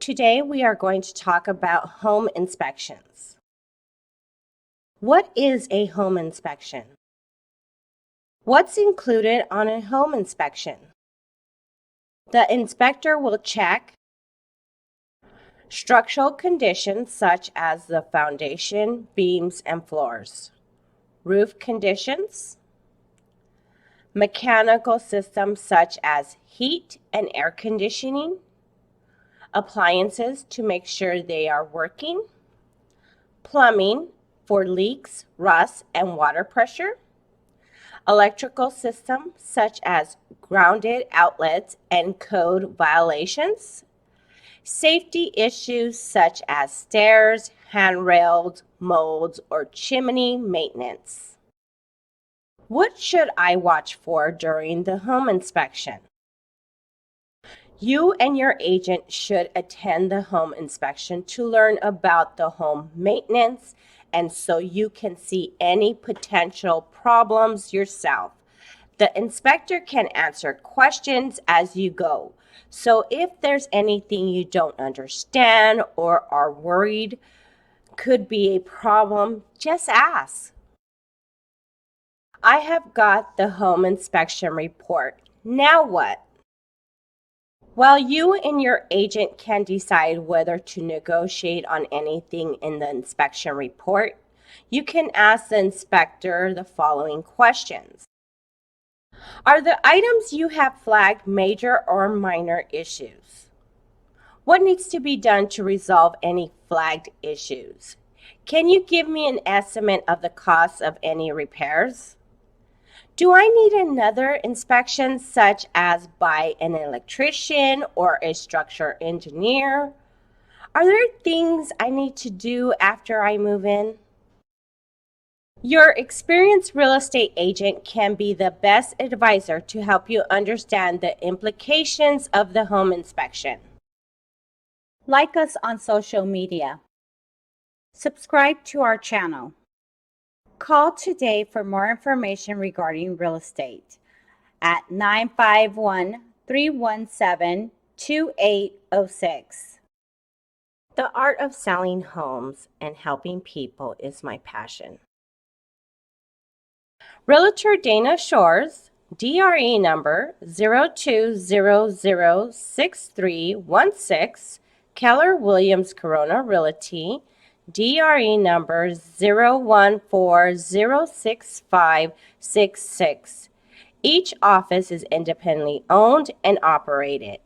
Today we are going to talk about home inspections. What is a home inspection? What's included on a home inspection? The inspector will check structural conditions such as the foundation, beams, and floors, roof conditions, mechanical systems such as heat and air conditioning, appliances to make sure they are working, plumbing for leaks, rust, and water pressure, electrical systems such as grounded outlets and code violations, safety issues such as stairs, handrails, molds, or chimney maintenance. What should I watch for during the home inspection? You and your agent should attend the home inspection to learn about the home maintenance and so you can see any potential problems yourself. The inspector can answer questions as you go. So if there's anything you don't understand or are worried could be a problem, just ask. I have got the home inspection report. Now what? While you and your agent can decide whether to negotiate on anything in the inspection report, you can ask the inspector the following questions. Are the items you have flagged major or minor issues? What needs to be done to resolve any flagged issues? Can you give me an estimate of the cost of any repairs? Do I need another inspection such as by an electrician or a structural engineer? Are there things I need to do after I move in? Your experienced real estate agent can be the best advisor to help you understand the implications of the home inspection. Like us on social media. Subscribe to our channel. Call today for more information regarding real estate at 951-317-2806. The art of selling homes and helping people is my passion. Realtor Dana Shores, DRE number 02006316, Keller Williams Corona Realty, DRE number 01406566. Each office is independently owned and operated.